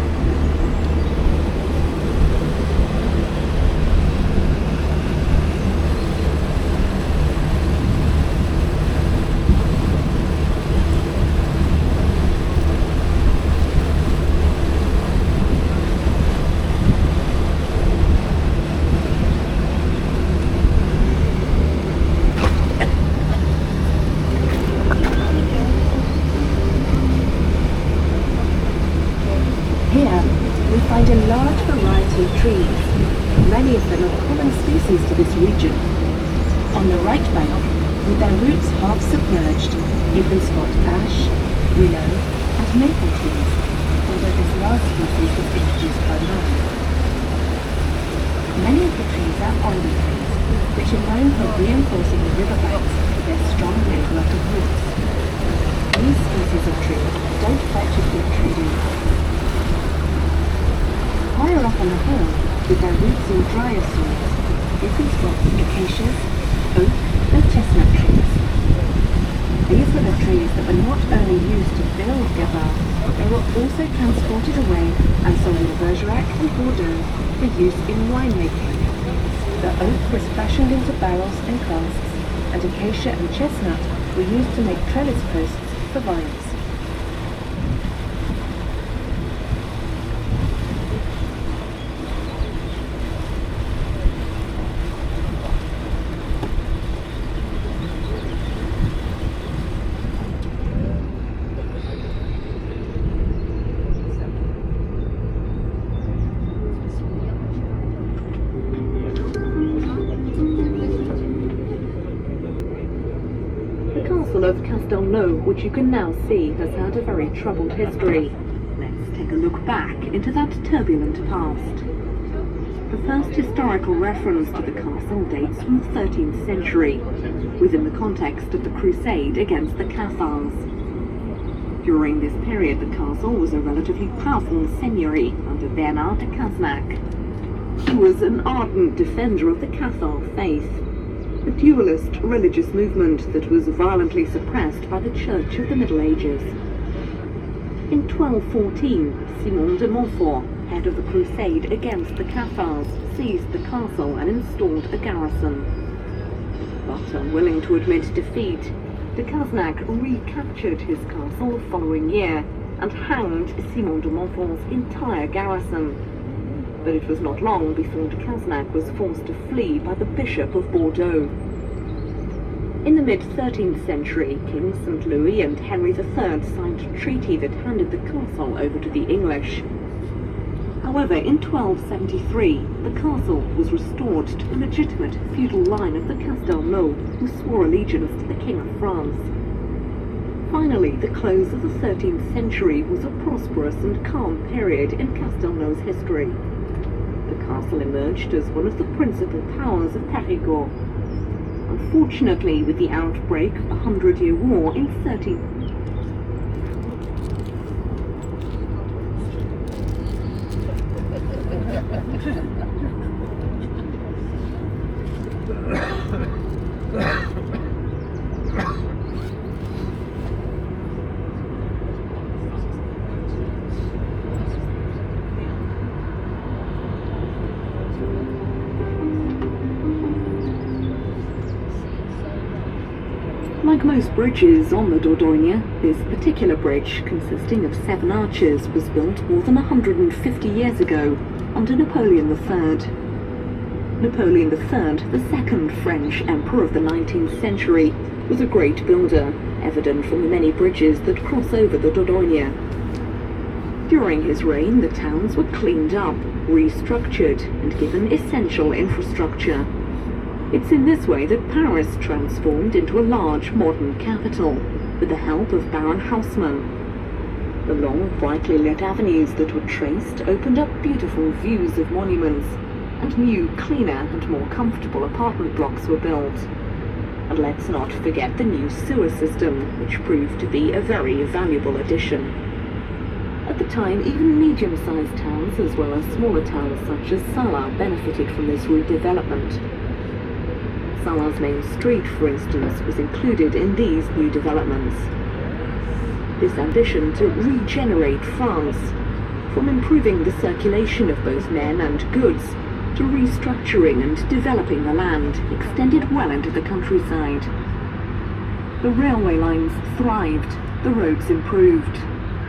Here, we find a large variety of trees. Many of them are common species to this region. On the right bank, with their roots half submerged, you can spot ash, willow, and maple trees, although this last species was introduced by man. Many of the trees are olive trees, which are known for reinforcing the riverbanks with their strong network of roots. These species of trees don't fetch a good trading price. Higher up on the hill, with their roots in drier soils, you can spot acacias, oak and chestnut trees. These were the trees that were not only used to build Gabau, but they were also transported away and sold in Bergerac and Bordeaux for use in winemaking. The oak was fashioned into barrels and casks, and acacia and chestnut were used to make trellis posts for vines. Of Castelnau, which you can now see has had a very troubled history. Let's take a look back into that turbulent past. The first historical reference to the castle dates from the 13th century, within the context of the crusade against the Cathars. During this period, the castle was a relatively powerful seigneury under Bernard de Caznac. He was an ardent defender of the Cathar faith, a dualist religious movement that was violently suppressed by the Church of the Middle Ages. In 1214, Simon de Montfort, head of the crusade against the Cathars, seized the castle and installed a garrison. But unwilling to admit defeat, de Caznac recaptured his castle the following year and hanged Simon de Montfort's entire garrison. But it was not long before de Caznac was forced to flee by the Bishop of Bordeaux. In the mid-13th century, King St. Louis and Henry III signed a treaty that handed the castle over to the English. However, in 1273, the castle was restored to the legitimate feudal line of the Castelnau, who swore allegiance to the King of France. Finally, the close of the 13th century was a prosperous and calm period in Castelnau's history. The castle emerged as one of the principal powers of Périgord. Unfortunately, with the outbreak of the 100-Year War in 13... Like most bridges on the Dordogne, this particular bridge, consisting of 7 arches, was built more than 150 years ago under Napoleon III. Napoleon III, the second French emperor of the 19th century, was a great builder, evident from the many bridges that cross over the Dordogne. During his reign, the towns were cleaned up, restructured, and given essential infrastructure. It's in this way that Paris transformed into a large modern capital, with the help of Baron Haussmann. The long, brightly lit avenues that were traced opened up beautiful views of monuments, and new, cleaner and more comfortable apartment blocks were built. And let's not forget the new sewer system, which proved to be a very valuable addition. At the time, even medium-sized towns as well as smaller towns such as Salah benefited from this redevelopment. Salah's main street, for instance, was included in these new developments. This ambition to regenerate France, from improving the circulation of both men and goods to restructuring and developing the land, extended well into the countryside. The railway lines thrived, the roads improved.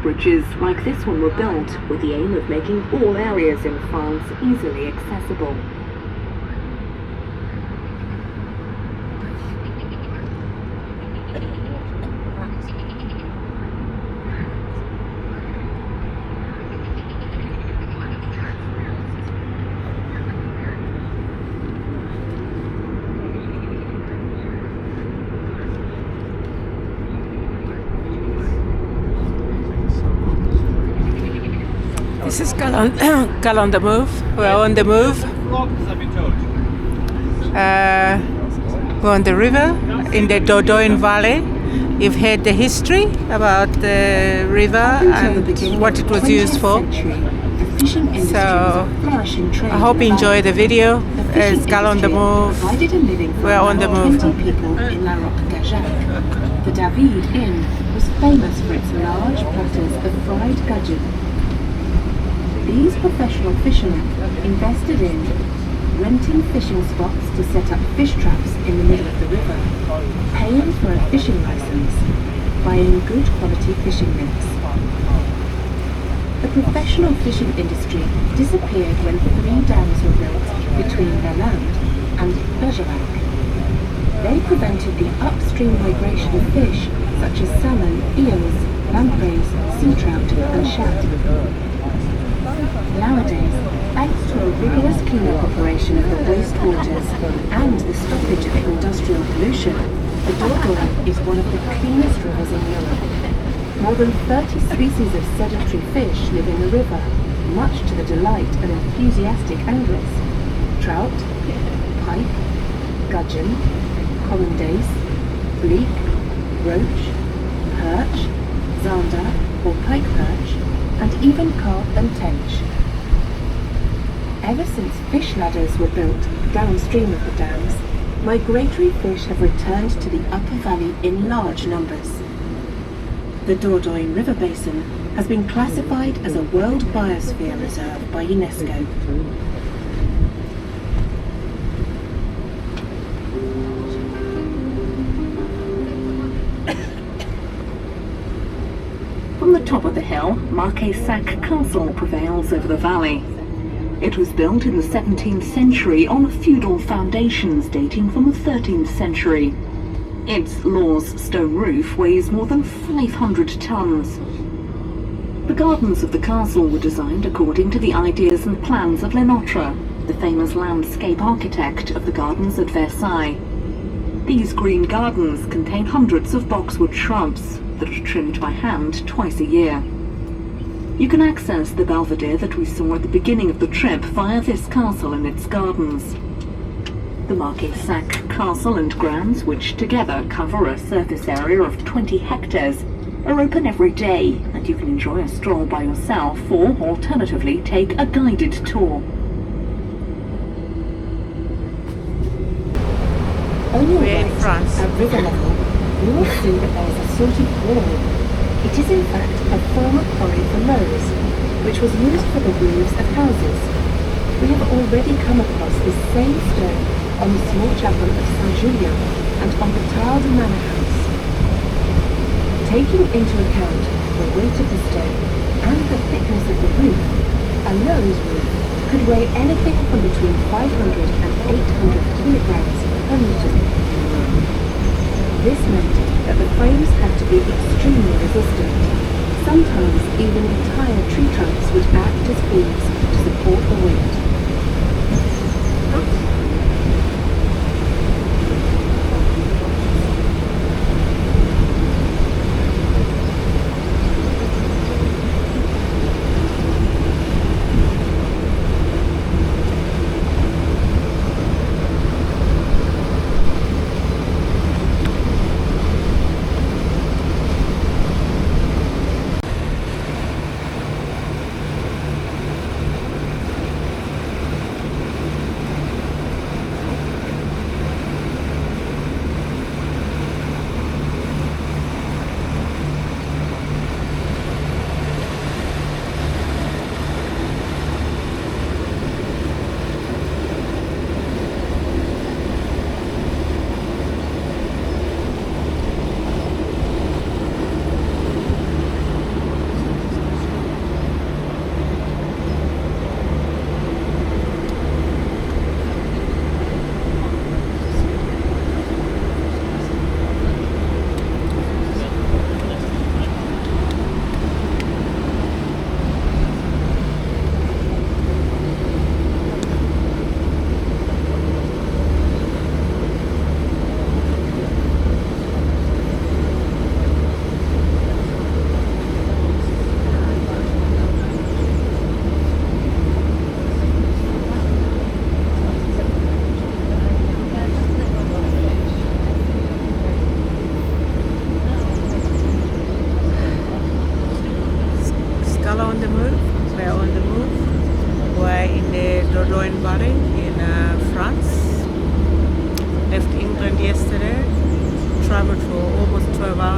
Bridges like this one were built with the aim of making all areas in France easily accessible. This is Gal on the Move. We're on the move. We're on the river in the Dordogne Valley. You've heard the history about the river and what it was used for. So I hope you enjoy the video. It's Gal on the Move. We're on the move. The David Inn was famous for its large platters of fried gudgeon. These professional fishermen invested in renting fishing spots to set up fish traps in the middle of the river, paying for a fishing license, buying good quality fishing nets. The professional fishing industry disappeared when 3 dams were built between Lalande and Bergerac. They prevented the upstream migration of fish such as salmon, eels, lampreys, sea trout and shad. Nowadays, thanks to a rigorous cleanup operation of the wastewaters and the stoppage of industrial pollution, the Dordogne is one of the cleanest rivers in Europe. More than 30 species of sedentary fish live in the river, much to the delight of enthusiastic anglers. Trout, pike, gudgeon, common dace, bleak, roach, perch, zander or pike perch, and even carp and tench. Ever since fish ladders were built downstream of the dams, migratory fish have returned to the upper valley in large numbers. The Dordogne River Basin has been classified as a World Biosphere Reserve by UNESCO. From the top of the hill, Marquet-Sac Castle prevails over the valley. It was built in the 17th century on feudal foundations dating from the 13th century. Its Law's stone roof weighs more than 500 tons. The gardens of the castle were designed according to the ideas and plans of Lenotre, the famous landscape architect of the gardens at Versailles. These green gardens contain hundreds of boxwood shrubs that are trimmed by hand twice a year. You can access the belvedere that we saw at the beginning of the trip via this castle and its gardens. The Marquet-Sac Castle and grounds, which together cover a surface area of 20 hectares, are open every day, and you can enjoy a stroll by yourself or alternatively take a guided tour. On your We're in right, France. at river level, you will see that there is a sort of wall. It is in fact a former quarry for Meuse, which was used for the roofs of houses. We have already come across this same stone on the small chapel of Saint-Julien and on the tiled manor house. Taking into account the weight of the stone and the thickness of the roof, a Meuse roof could weigh anything from between 500 and 800 kilograms per meter. This meant that the frames had to be extremely resistant. Sometimes even entire tree trunks would act as beams to support the weight.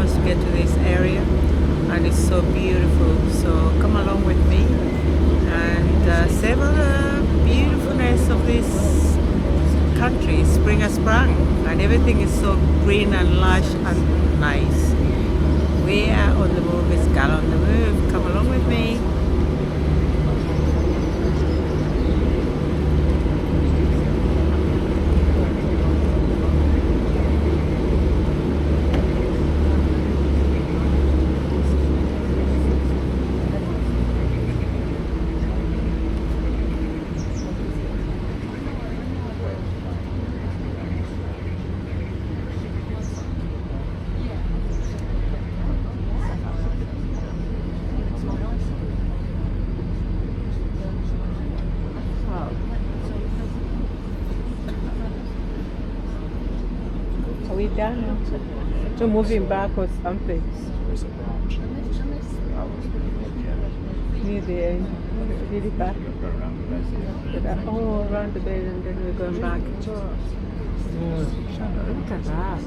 hours to get to this area, and it's so beautiful. So come along with me and savor the beautifulness of this country. Spring has sprung, and everything is so green and lush and nice. We are on the move. It's Gal on the Move. Come along with me. Are we done now? So moving back or something? Near the end. Really back. Oh, around the bend and then we're going back. Look at that.